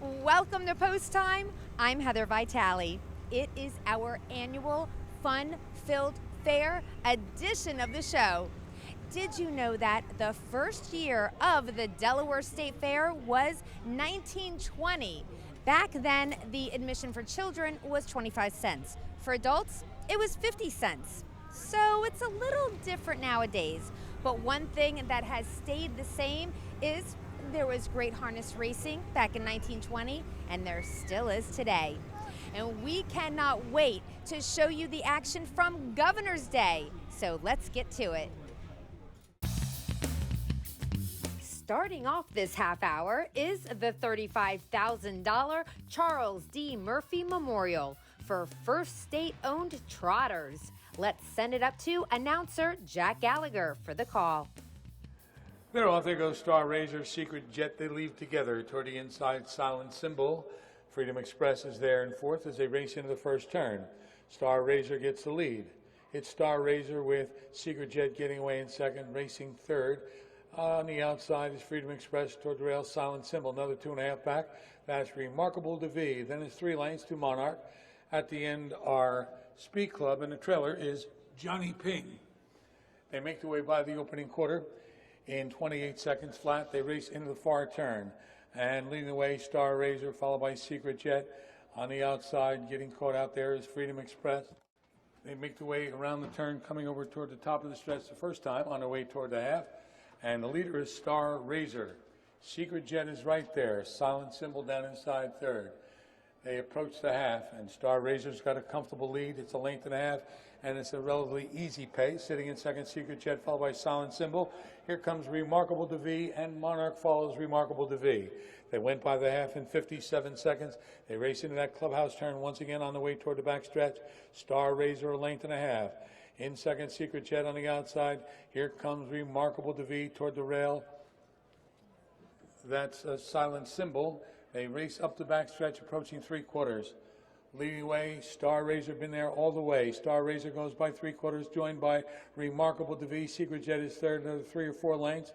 Welcome to Post Time. I'm Heather Vitale. It is our annual fun-filled fair edition of the show. Did you know that the first year of the Delaware State Fair was 1920? Back then, the admission for children was 25 cents. For adults, it was 50 cents. So it's a little different nowadays. But one thing that has stayed the same is there was great harness racing back in 1920, and there still is today. And we cannot wait to show you the action from Governor's Day. So let's get to it. Starting off this half hour is the $35,000 Charles D. Murphy Memorial for First State-owned trotters. Let's send it up to announcer Jack Gallagher for the call. They're off. There goes Star Razor, Secret Jet. They leave together toward the inside. Silent Symbol. Freedom Express is there in fourth as they race into the first turn. Star Razor gets the lead. It's Star Razor with Secret Jet getting away in second, racing third. On the outside is Freedom Express toward the rail. Silent Symbol, another 2.5 back. That's Remarkable to V. Then it's 3 lanes to Monarch. At the end are Speed Club, and the trailer is Johnny Ping. They make their way by the opening quarter. In 28 seconds flat, they race into the far turn. And leading the way, Star Razor, followed by Secret Jet. On the outside, getting caught out there is Freedom Express. They make their way around the turn, coming over toward the top of the stretch the first time, on their way toward the half. And the leader is Star Razor. Secret Jet is right there. Silent Symbol down inside third. They approach the half, and Star Razor's got a comfortable lead. It's a length and a half, and it's a relatively easy pace. Sitting in second, Secret Jet, followed by Silent Symbol. Here comes Remarkable to V, and Monarch follows Remarkable to V. They went by the half in 57 seconds. They race into that clubhouse turn once again on the way toward the back stretch. Star Razor, a length and a half. In second, Secret Jet on the outside. Here comes Remarkable to V toward the rail. That's a Silent Symbol. They race up the backstretch, approaching 3/4. Leading the way, Star Razor been there all the way. Star Razor goes by 3/4, joined by Remarkable to V. Secret Jet is third, another 3 or 4 lengths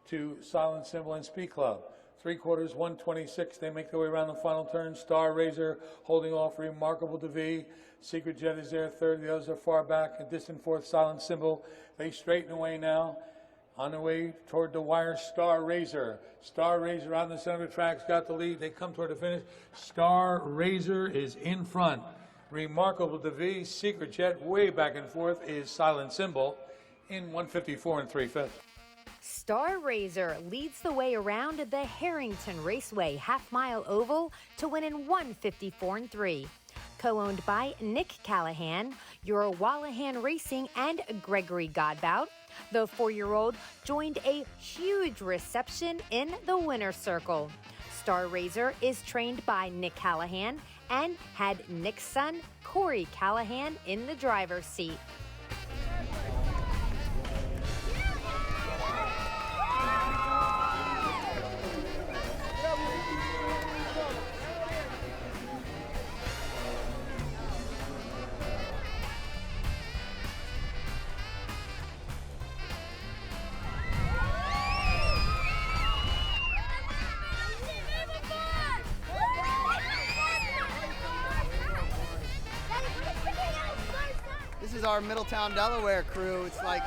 to Silent Symbol and Speed Club. 3/4, 126. They make their way around the final turn. Star Razor holding off Remarkable to V. Secret Jet is there third. The others are far back. A distant fourth, Silent Symbol. They straighten away now. On the way toward the wire, Star Razor. Star Razor on the center of the track's got the lead. They come toward the finish. Star Razor is in front. Remarkable to V. Secret Jet way back and forth is Silent Symbol in 154 3/5. Star Razor leads the way around the Harrington Raceway half-mile oval to win in 154 3. Co-owned by Nick Callahan, your Callahan Racing, and Gregory Godbout. The 4-year-old joined a huge reception in the winner's circle. Star Razor is trained by Nick Callahan and had Nick's son, Corey Callahan, in the driver's seat. This is our Middletown, Delaware crew. It's like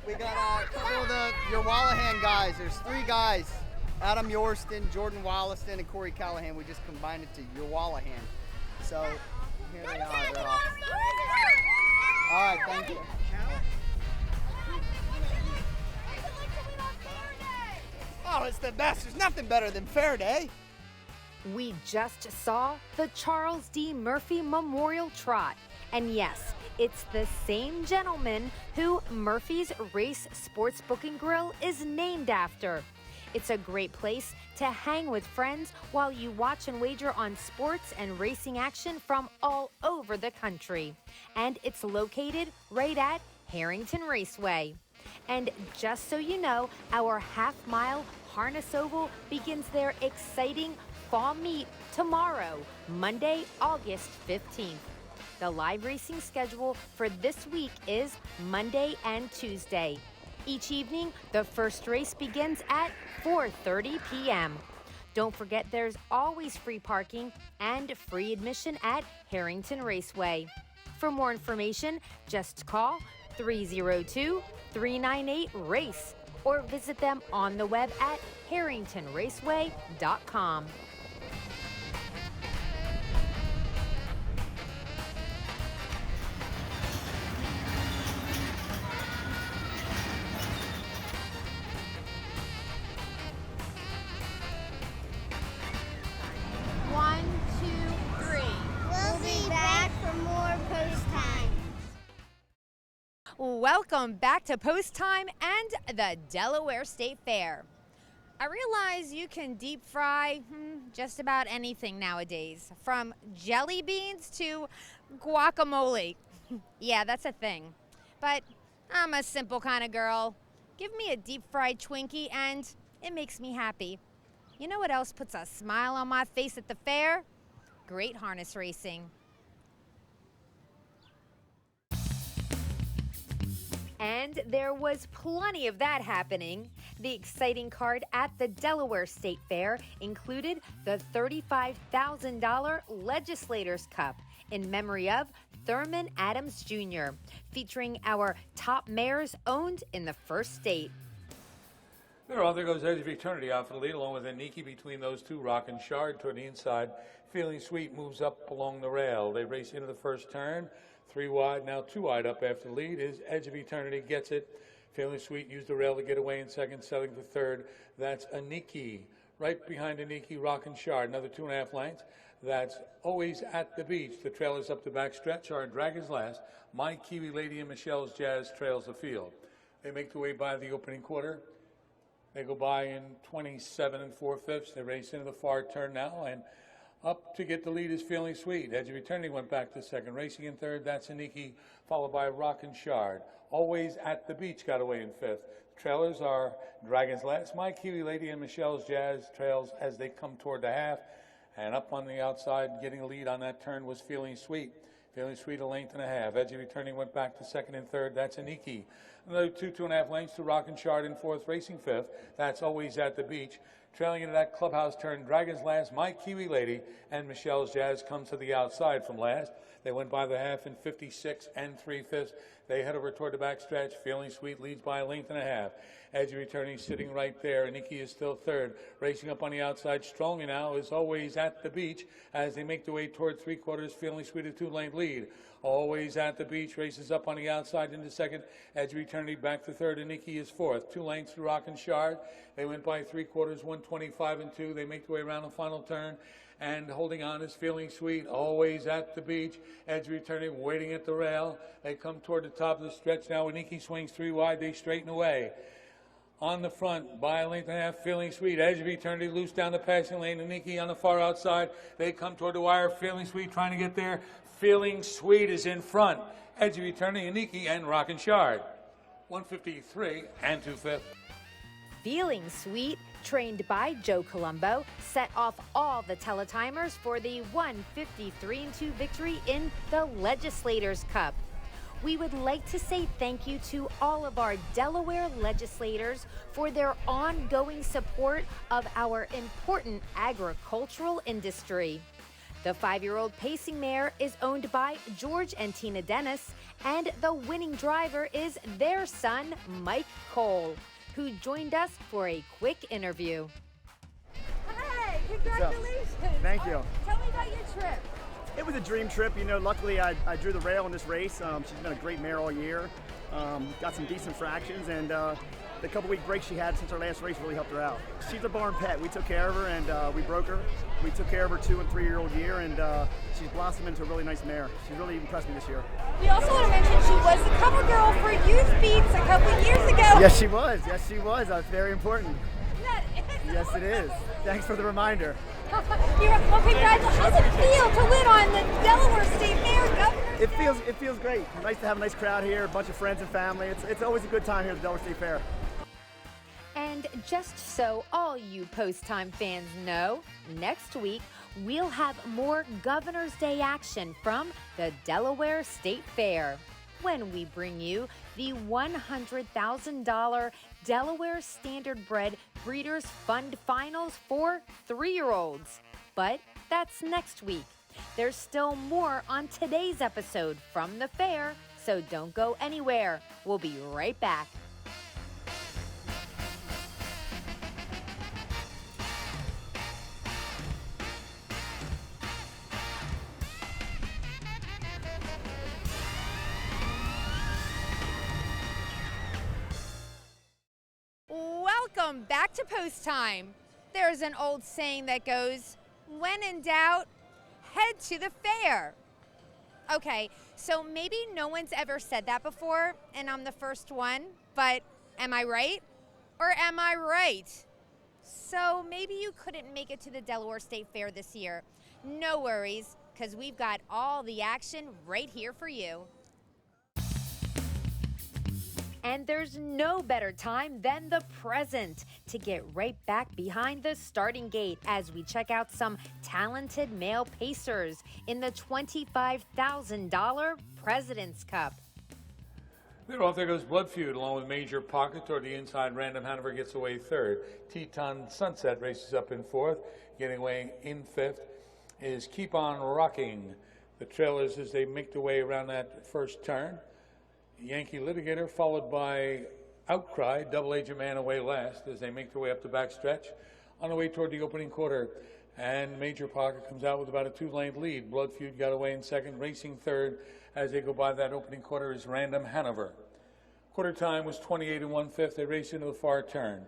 we got a couple of your Callahan guys. There's 3 guys: Adam Yorston, Jordan Wollaston, and Corey Callahan. We just combined it to your Callahan. So here they are. They're off. All right, thank you. Oh, it's the best. There's nothing better than Fair Day. We just saw the Charles D. Murphy Memorial Trot. And yes, it's the same gentleman who Murphy's Race Sports Booking Grill is named after. It's a great place to hang with friends while you watch and wager on sports and racing action from all over the country. And it's located right at Harrington Raceway. And just so you know, our half-mile harness oval begins their exciting fall meet tomorrow, Monday, August 15th. The live racing schedule for this week is Monday and Tuesday. Each evening, the first race begins at 4:30 p.m. Don't forget there's always free parking and free admission at Harrington Raceway. For more information, just call 302-398-RACE or visit them on the web at harringtonraceway.com. Welcome back to Post Time and the Delaware State Fair. I realize you can deep fry just about anything nowadays, from jelly beans to guacamole. Yeah, that's a thing. But I'm a simple kind of girl. Give me a deep fried Twinkie and it makes me happy. You know what else puts a smile on my face at the fair? Great harness racing. And there was plenty of that happening. The exciting card at the Delaware State Fair included the $35,000 Legislators Cup in memory of Thurman Adams Jr., featuring our top mares owned in the first state. There goes Edge of Eternity out for the lead, along with Aniki between those two. Rock and Shard toward the inside. Feeling Sweet moves up along the rail. They race into the first turn. 3 wide, now 2 wide up after the lead is Edge of Eternity, gets it. Feeling Sweet used the rail to get away in second, settling for third. That's Aniki. Right behind Aniki, Rock and Shard, another 2.5 lengths. That's Always at the Beach. The trailers up the backstretch are Dragon's Last. My Kiwi Lady and Michelle's Jazz trails the field. They make their way by the opening quarter. They go by in 27 4/5. They race into the far turn now, and up to get the lead is Feeling Sweet. Edge of Eternity went back to second. Racing in third, that's Aniki, followed by Rock and Shard. Always at the Beach got away in fifth. Trailers are Dragon's Last, My Kiwi Lady, and Michelle's Jazz trails as they come toward the half. And up on the outside, getting a lead on that turn was Feeling Sweet. Feeling Sweet, 1.5 lengths. Edge of Eternity went back to second and third. That's Aniki. Another 2.5 lengths to Rock and Shard in fourth. Racing fifth, that's Always at the Beach. Trailing into that clubhouse turn, Dragon's Last, My Kiwi Lady, and Michelle's Jazz come to the outside from last. They went by the half in 56 3/5. They head over toward the backstretch. Feeling Sweet leads by 1.5 lengths. Edge of Eternity sitting right there. Aniki is still third. Racing up on the outside, strongly now, is Always at the Beach as they make their way toward 3/4. Feeling Sweet, a 2-length lead. Always at the Beach races up on the outside into second. Edge of Eternity back to third. Aniki is fourth. 2 lengths to Rock and Shard. They went by 3/4, 1:25 2. They make their way around the final turn. And holding on is Feeling Sweet, Always at the Beach. Edge of Eternity waiting at the rail. They come toward the top of the stretch now. Aniki swings 3 wide. They straighten away. On the front, by 1.5 lengths, Feeling Sweet. Edge of Eternity loose down the passing lane. Aniki on the far outside. They come toward the wire. Feeling Sweet trying to get there. Feeling Sweet is in front. Edge of Eternity, Aniki, and Rock and Shard. 1:53 2/5. Feeling Sweet, trained by Joe Colombo, set off all the teletimers for the 1:53 2 victory in the Legislators Cup. We would like to say thank you to all of our Delaware legislators for their ongoing support of our important agricultural industry. The 5-year-old pacing mare is owned by George and Tina Dennis, and the winning driver is their son, Mike Cole, who joined us for a quick interview. Hey, congratulations. Thank you. Tell me about your trip. It was a dream trip. You know, luckily I drew the rail in this race. She's been a great mare all year. Got some decent fractions, and the couple-week break she had since our last race really helped her out. She's a barn pet. We took care of her, and we broke her. We took care of her 2- and 3-year-old year, and she's blossomed into a really nice mare. She's really impressed me this year. We also want to mention she was the cover girl for Youth Beats a couple of years ago. Yes, she was. Yes, she was. That's very important. That is Yes, it is. Thanks for the reminder. Well, congratulations. How does it feel to win on the Delaware State Fair, Governor? It feels great. Nice to have a nice crowd here, a bunch of friends and family. It's always a good time here at the Delaware State Fair. And just so all you Post Time fans know, next week we'll have more Governor's Day action from the Delaware State Fair. when we bring you the $100,000 Delaware Standardbred Breeders' Fund Finals for 3-year-olds. But that's next week. There's still more on today's episode from the fair, so don't go anywhere. We'll be right back. Welcome back to Post Time. There's an old saying that goes, when in doubt, head to the fair. Okay, so maybe no one's ever said that before, and I'm the first one, but am I right? Or am I right? So maybe you couldn't make it to the Delaware State Fair this year. No worries, because we've got all the action right here for you. And there's no better time than the present to get right back behind the starting gate as we check out some talented male pacers in the $25,000 President's Cup. They're off. There goes Blood Feud along with Major Pocket toward the inside. Random Hanover gets away third. Teton Sunset races up in fourth. Getting away in fifth is Keep On Rocking. The trailers as they make their way around that first turn. Yankee Litigator followed by Outcry, Double Agent Man away last as they make their way up the back stretch on the way toward the opening quarter. And Major Pocket comes out with about a 2-lane lead. Blood Feud got away in second, racing third as they go by that opening quarter is Random Hanover. Quarter time was 28 1/5. They race into the far turn.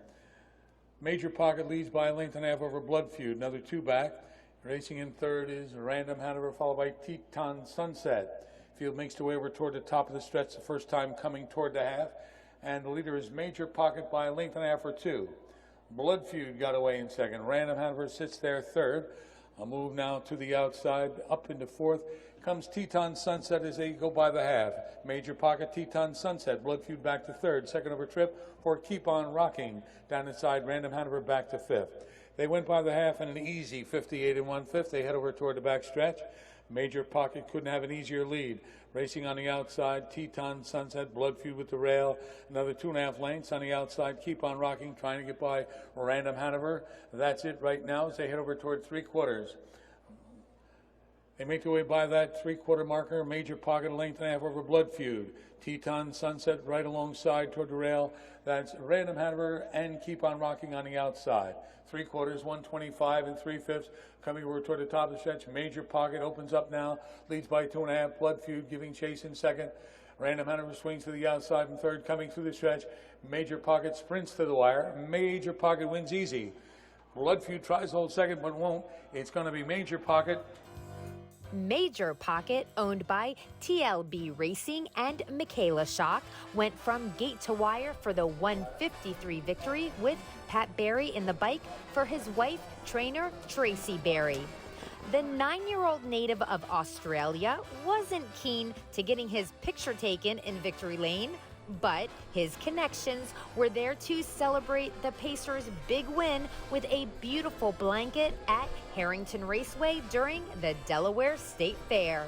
Major Pocket leads by a length and a half over Blood Feud, another 2 back. Racing in third is Random Hanover followed by Teton Sunset. Field makes their way over toward the top of the stretch the first time coming toward the half. And the leader is Major Pocket by a length and a half or 2. Blood Feud got away in second. Random Hanover sits there third. A move now to the outside, up into fourth. Comes Teton Sunset as they go by the half. Major Pocket, Teton Sunset. Blood Feud back to third. Second over trip for Keep On Rocking. Down inside, Random Hanover back to fifth. They went by the half in an easy 58 1/5. They head over toward the back stretch. Major Pocket couldn't have an easier lead. Racing on the outside, Teton Sunset, Blood Feud with the rail. Another 2.5 lengths on the outside. Keep On Rocking, trying to get by Random Hanover. That's it right now as they head over toward 3/4. They make their way by that 3/4 marker. Major Pocket a length and a half over Blood Feud. Teton Sunset right alongside toward the rail. That's Random Hanover and Keep On Rocking on the outside. 3/4, 125 3/5. Coming over toward the top of the stretch. Major Pocket opens up now. Leads by 2.5. Blood Feud giving chase in second. Random Hanover swings to the outside in third. Coming through the stretch. Major Pocket sprints to the wire. Major Pocket wins easy. Blood Feud tries to hold second but won't. It's going to be Major Pocket. Major Pocket, owned by TLB Racing and Michaela Schock, went from gate to wire for the 153 victory with Pat Berry in the bike for his wife, trainer Tracy Berry. The 9-year-old native of Australia wasn't keen to getting his picture taken in victory lane, but his connections were there to celebrate the Pacers' big win with a beautiful blanket at Harrington Raceway during the Delaware State Fair.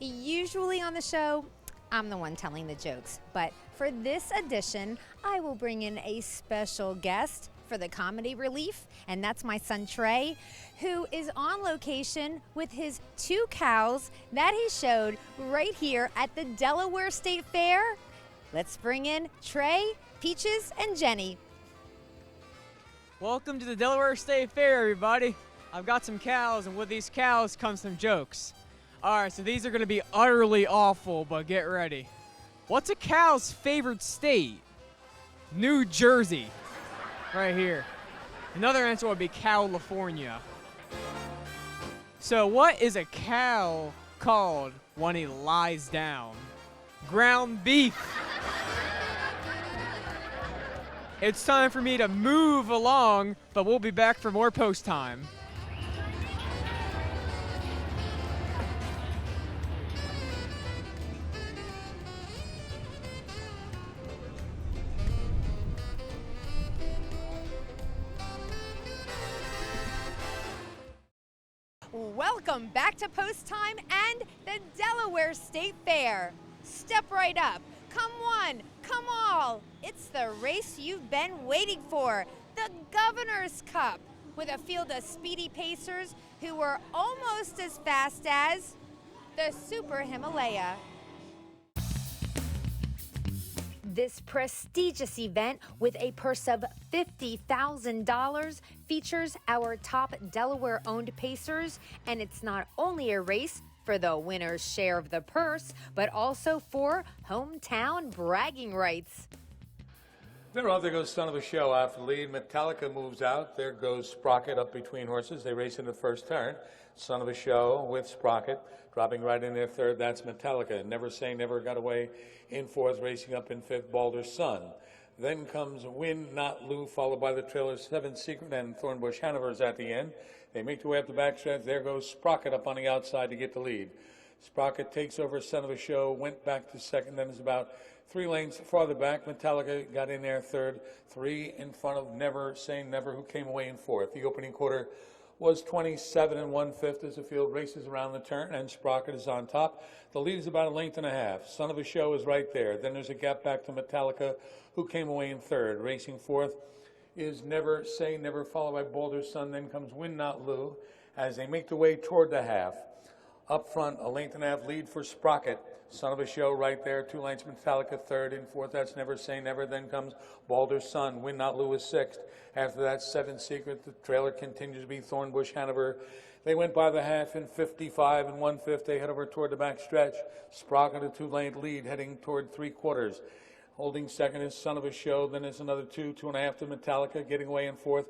Usually on the show, I'm the one telling the jokes, but for this edition, I will bring in a special guest for the comedy relief, and that's my son Trey, who is on location with his 2 cows that he showed right here at the Delaware State Fair. Let's bring in Trey, Peaches, and Jenny. Welcome to the Delaware State Fair, everybody. I've got some cows, and with these cows comes some jokes. All right, so these are going to be utterly awful, but get ready. What's a cow's favorite state? New Jersey. Right here. Another answer would be California. So what is a cow called when he lies down. Ground beef. It's time for me to move along, but we'll be back for more post time. Welcome back to Post Time and the Delaware State Fair. Step right up. Come one, come all. It's the race you've been waiting for, the Governor's Cup, with a field of speedy pacers who were almost as fast as the Super Himalaya. This prestigious event with a purse of $50,000 features our top Delaware-owned pacers, and it's not only a race for the winner's share of the purse, but also for hometown bragging rights. They're off. There goes Son of a Show off the lead. Metallica moves out. There goes Sprocket up between horses. They race in the first turn. Son of a Show with Sprocket dropping right in there third. That's Metallica. Never Say Never got away in fourth, racing up in fifth, Balder's Son. Then comes Win Not Lou, followed by the trailer Seven Secret and Thornbush Hanover's at the end. They make their way up the backstretch. There goes Sprocket up on the outside to get the lead. Sprocket takes over Son of a Show, went back to second, then is about 3 lanes farther back. Metallica got in there third, 3 in front of Never Say Never, who came away in fourth. The opening quarter was 27 1/5 as the field races around the turn, and Sprocket is on top. The lead is about 1.5 lengths. Son of a Show is right there. Then there's a gap back to Metallica, who came away in third. Racing fourth is Never Say Never, followed by Balder's Son. Then comes Win Not Lou as they make their way toward the half. Up front, 1.5 lengths lead for Sprocket. Son of a Show right there, 2 lengths Metallica third. In fourth, that's Never Say Never. Then comes Balder's Son. Win Not Lou is sixth. After that, Seven Secret. The trailer continues to be Thornbush Hanover. They went by the half in 55 1/5. They head over toward the back stretch. Sprocket a 2-length lead heading toward 3/4. Holding second is Son of a Show. Then there's another 2.5 to Metallica. Getting away in fourth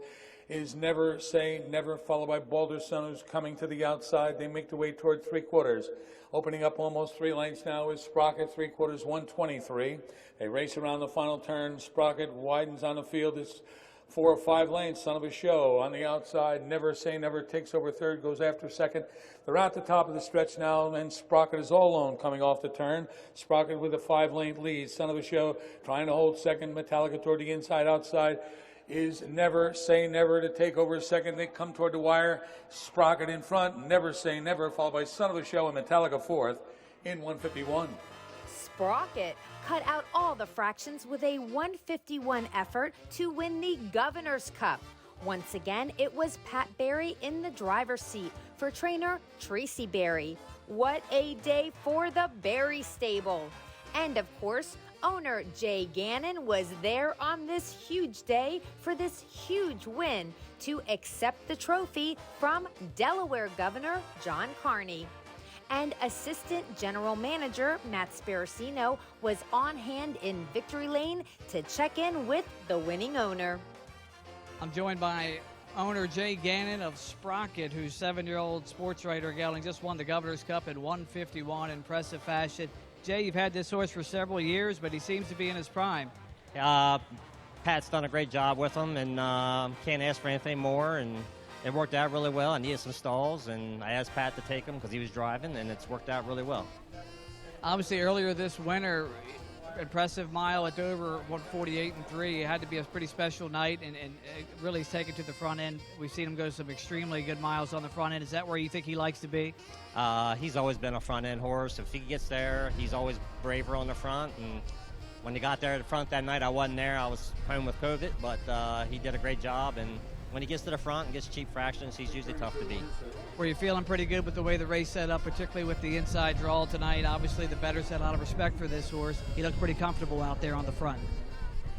is Never Say Never, followed by Balder's Son, who's coming to the outside. They make their way toward 3/4. Opening up almost 3 lengths now is Sprocket, 3/4, 1:23. They race around the final turn. Sprocket widens on the field. It's 4 or 5 lanes. Son of a Show on the outside. Never Say Never takes over third, goes after second. They're at the top of the stretch now, and Sprocket is all alone coming off the turn. Sprocket with a 5-length lead. Son of a Show trying to hold second. Metallica toward the inside, outside is Never Say Never to take over second. They come toward the wire. Sprocket in front. Never Say Never, followed by Son of a Show and Metallica fourth in 1:51. Sprocket cut out all the fractions with a 1:51 effort to win the Governor's Cup. Once again, it was Pat Berry in the driver's seat for trainer Tracy Berry. What a day for the Berry stable. And of course, owner Jay Gannon was there on this huge day for this huge win to accept the trophy from Delaware Governor John Carney. And Assistant General Manager Matt Sparacino was on hand in Victory Lane to check in with the winning owner. I'm joined by owner Jay Gannon of Sprocket, whose 7-year-old sports writer gelding just won the Governor's Cup in 1:51, impressive fashion. Jay, you've had this horse for several years, but he seems to be in his prime. Pat's done a great job with him, and can't ask for anything more. And it worked out really well. I needed some stalls, and I asked Pat to take him because he was driving, and it's worked out really well. Obviously, earlier this winter, impressive mile at Dover, 1:48 3. It had to be a pretty special night, and really he's taken to the front end. We've seen him go some extremely good miles on the front end. Is that where you think he likes to be? He's always been a front-end horse. If he gets there, he's always braver on the front. And when he got there at the front that night, I wasn't there. I was home with COVID, but he did a great job. And when he gets to the front and gets cheap fractions, he's usually tough to beat. Were you feeling pretty good with the way the race set up, particularly with the inside draw tonight? Obviously, the bettors had a lot of respect for this horse. He looked pretty comfortable out there on the front.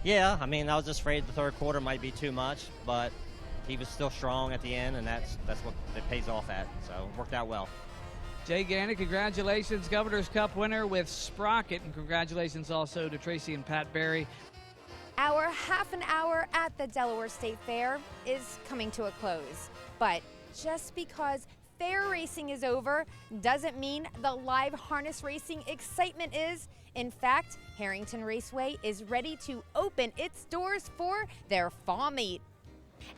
Yeah, I mean, I was just afraid the third quarter might be too much, but he was still strong at the end, and that's what it pays off at. So it worked out well. Jay Gannon, congratulations, Governor's Cup winner with Sprocket, and congratulations also to Tracy and Pat Berry. Our half an hour at the Delaware State Fair is coming to a close, but just because fair racing is over doesn't mean the live harness racing excitement is. In fact, Harrington Raceway is ready to open its doors for their fall meet.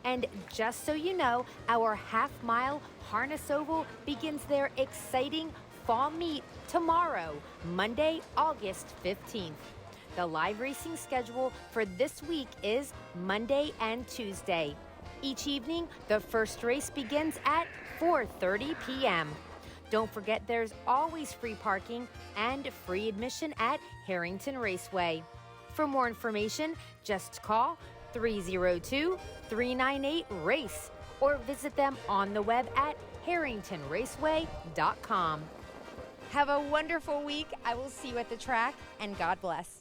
And just so you know, our half-mile harness oval begins their exciting fall meet tomorrow, Monday, August 15th. The live racing schedule for this week is Monday and Tuesday. Each evening, the first race begins at 4:30 p.m. Don't forget there's always free parking and free admission at Harrington Raceway. For more information, just call 302-398-RACE or visit them on the web at harringtonraceway.com. Have a wonderful week. I will see you at the track, and God bless.